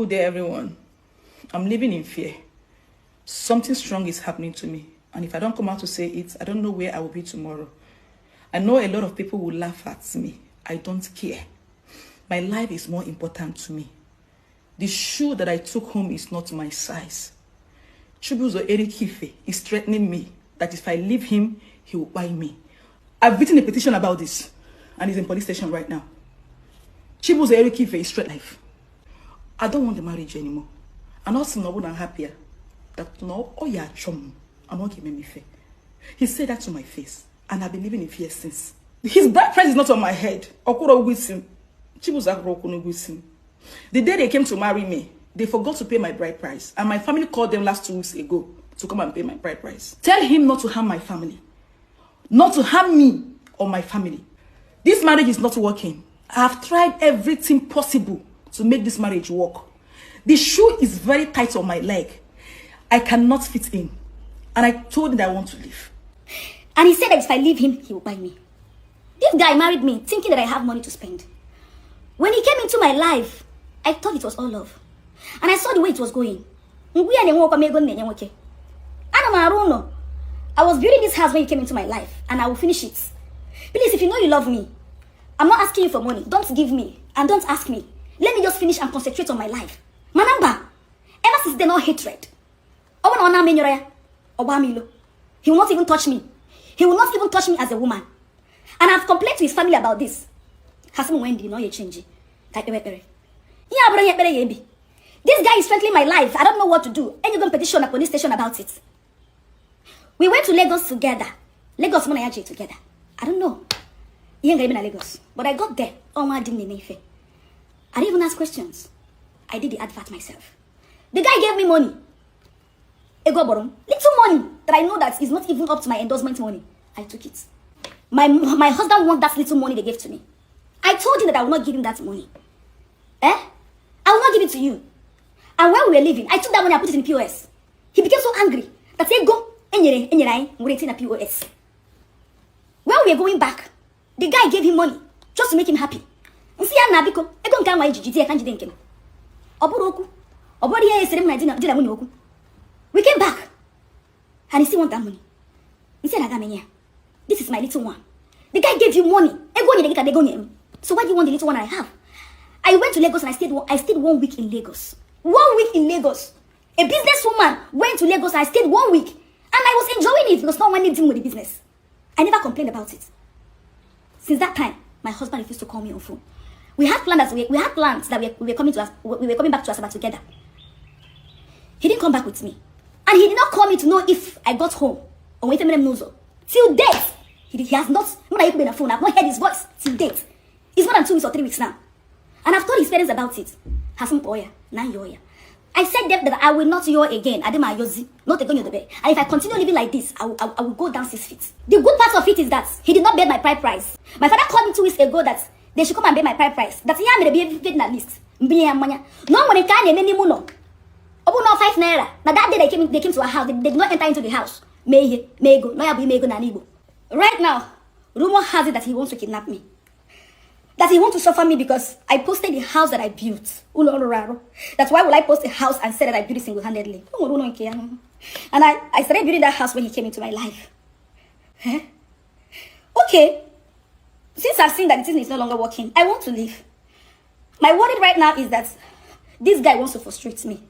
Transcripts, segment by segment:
Good day, everyone. I'm living in fear. Something strong is happening to me. And if I don't come out to say it, I don't know where I will be tomorrow. I know a lot of people will laugh at me. I don't care. My life is more important to me. The shoe that I took home is not my size. Chibuzo Erikife is threatening me that if I leave him, he will buy me. I've written a petition about this, and he's in police station right now. Chibuzo Erikife is straight life. I don't want the marriage anymore. And also, I'm happier that no, oh yeah, chum, I'm not giving me fair. He said that to my face, and I've been living in fear since. His bride price is not on my head. Okoro with him. Chibuzo with him. The day they came to marry me, they forgot to pay my bride price, and my family called them last 2 weeks ago to come and pay my bride price. Tell him not to harm my family, not to harm me or my family. This marriage is not working. I have tried everything possible to make this marriage work. The shoe is very tight on my leg. I cannot fit in. And I told him that I want to leave. And he said that if I leave him, he will buy me. This guy married me thinking that I have money to spend. When he came into my life, I thought it was all love. And I saw the way it was going. I was building this house when you came into my life, and I will finish it. Please, if you know you love me, I'm not asking you for money. Don't give me, and don't ask me. Let me just finish and concentrate on my life. Manamba, ever since then, no hatred. He will not even touch me. He will not even touch me as a woman. And I've complained to his family about this. This guy is threatening my life. I don't know what to do. And you're going to petition a police station about it. We went to Lagos together. Lagos Monayaji together. I don't know. He ain't going to Lagos. But I got there. I didn't even ask questions. I did the advert myself. The guy gave me money. Little money that I know that is not even up to my endorsement money. I took it. My husband wants that little money they gave to me. I told him that I will not give him that money. I will not give it to you. And when we were leaving, I took that money and put it in POS. He became so angry that he said, go, waiting at POS. When we were going back, the guy gave him money just to make him happy. And see, we came back and he still want that money. He said, this is my little one. The guy gave you money. So why do you want the little one I have? I went to Lagos and I stayed 1 week in Lagos. 1 week in Lagos. A businesswoman went to Lagos and I stayed 1 week. And I was enjoying it because no one dealing with the business. I never complained about it. Since that time, my husband refused to call me on phone. We had plans that we were coming back to Asaba together. He didn't come back with me. And he did not call me to know if I got home. Or wait a minute, till date. He has not, when I opened the phone, I've not heard his voice till date. It's more than 2 weeks or 3 weeks now. And I've told his parents about it. I said them that I will not yaw again. Not again the bed. And if I continue living like this, I will go down 6 feet. The good part of it is that he did not bear my bride price. My father called me 2 weeks ago that they should come and bear my bride price. That he had me be paid at least. No money can any muno. Open no 5 naira. Now that day they came to our house. They did not enter into the house. Right now, rumor has it that he wants to kidnap me. That he wants to suffer me because I posted the house that I built. That's why will I post a house and say that I built it single-handedly. And I started building that house when he came into my life. Okay. Since I've seen that the thing is no longer working, I want to leave. My worry right now is that this guy wants to frustrate me.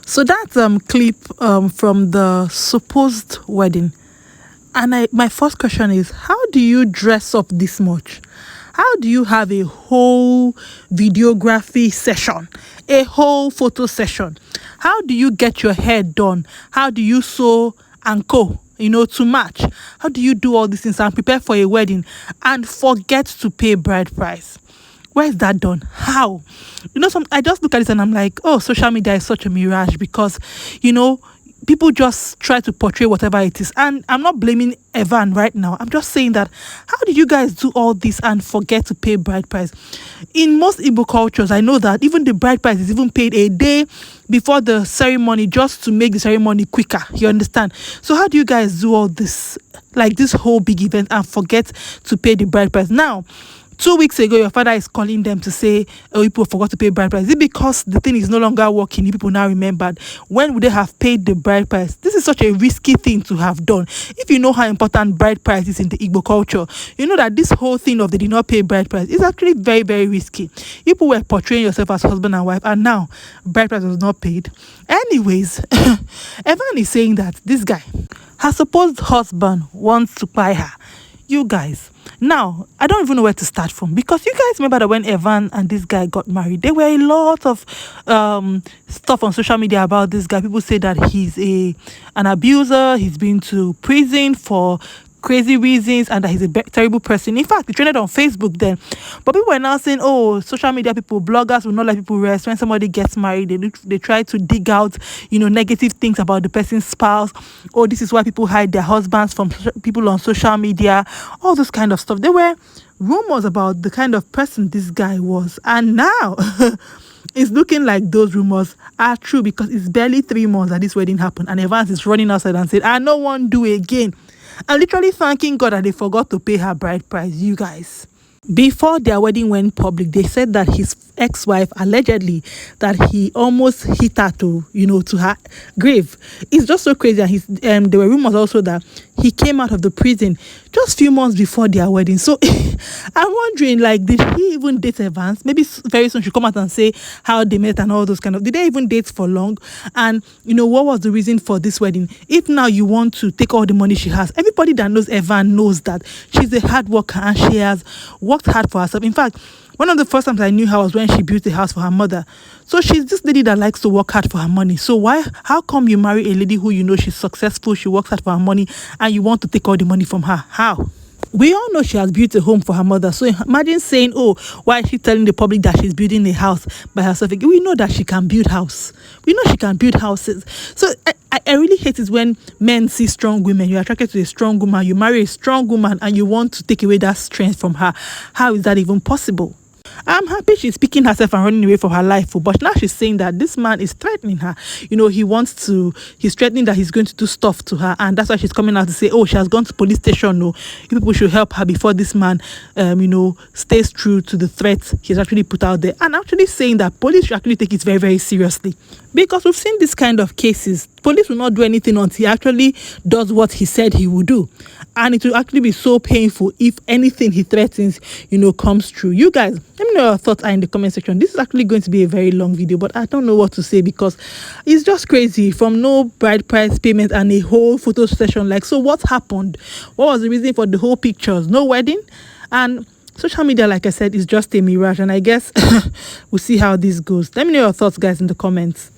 So that clip from the supposed wedding, and my first question is, how do you dress up this much? How do you have a whole videography session, a whole photo session? How do you get your hair done? How do you sew and co, to match? How do you do all these things and prepare for a wedding and forget to pay bride price? Where is that done? How? I just look at it and I'm like, oh, social media is such a mirage because, people just try to portray whatever it is. And I'm not blaming Evan right now. I'm just saying that, how did you guys do all this and forget to pay bride price? In most Igbo cultures, I know that even the bride price is even paid a day before the ceremony, just to make the ceremony quicker. You understand? So how do you guys do all this, like this whole big event, and forget to pay the bride price? Now, 2 weeks ago, your father is calling them to say, oh, people forgot to pay bride price. Is it because the thing is no longer working? You people now remembered. When would they have paid the bride price? This is such a risky thing to have done. If you know how important bride price is in the Igbo culture, you know that this whole thing of they did not pay bride price is actually very, very risky. People were portraying yourself as husband and wife, and now bride price was not paid. Anyways, Evan is saying that this guy, her supposed husband, wants to buy her. You guys, now I don't even know where to start from, because you guys remember that when Evan and this guy got married, there were a lot of stuff on social media about this guy. People say that he's an abuser, he's been to prison for crazy reasons, and that he's a terrible person. In fact, it trended on Facebook then. But people were now saying, oh, social media people, bloggers will not let people rest. When somebody gets married, they try to dig out, negative things about the person's spouse. Oh, this is why people hide their husbands from people on social media. All this kind of stuff. There were rumors about the kind of person this guy was. And now it's looking like those rumors are true, because it's barely 3 months that this wedding happened. And Evans is running outside and said, I no one do again. And literally thanking God that they forgot to pay her bride price, you guys. Before their wedding went public, they said that his ex-wife, allegedly, that he almost hit her to her grave. It's just so crazy. And there were rumors also that he came out of the prison just few months before their wedding. So I'm wondering, like, did he even date Evans? Maybe very soon she'll come out and say how they met and all those kind of. Did they even date for long? And what was the reason for this wedding? If now you want to take all the money she has, everybody that knows Evan knows that she's a hard worker and she has worked hard for herself. In fact, one of the first times I knew her was when she built a house for her mother. So she's this lady that likes to work hard for her money. So how come you marry a lady who she's successful, she works hard for her money, and you want to take all the money from her? How? We all know she has built a home for her mother. So imagine saying, oh, why is she telling the public that she's building a house by herself? We know that she can build house. We know she can build houses. So I really hate it when men see strong women. You're attracted to a strong woman. You marry a strong woman and you want to take away that strength from her. How is that even possible? I'm happy she's picking herself and running away from her life, but now she's saying that this man is threatening her. He's threatening that he's going to do stuff to her, and that's why she's coming out to say, oh, she has gone to police station. No, you people should help her before this man, stays true to the threats he's actually put out there. And actually saying that police should actually take it very, very seriously. Because we've seen this kind of cases. Police will not do anything until he actually does what he said he would do. And it will actually be so painful if anything he threatens, comes true. You guys, let me know your thoughts are in the comment section. This is actually going to be a very long video, but I don't know what to say because it's just crazy. From no bride price payment and a whole photo session. So what happened? What was the reason for the whole pictures? No wedding? And social media, like I said, is just a mirage. And I guess we'll see how this goes. Let me know your thoughts, guys, in the comments.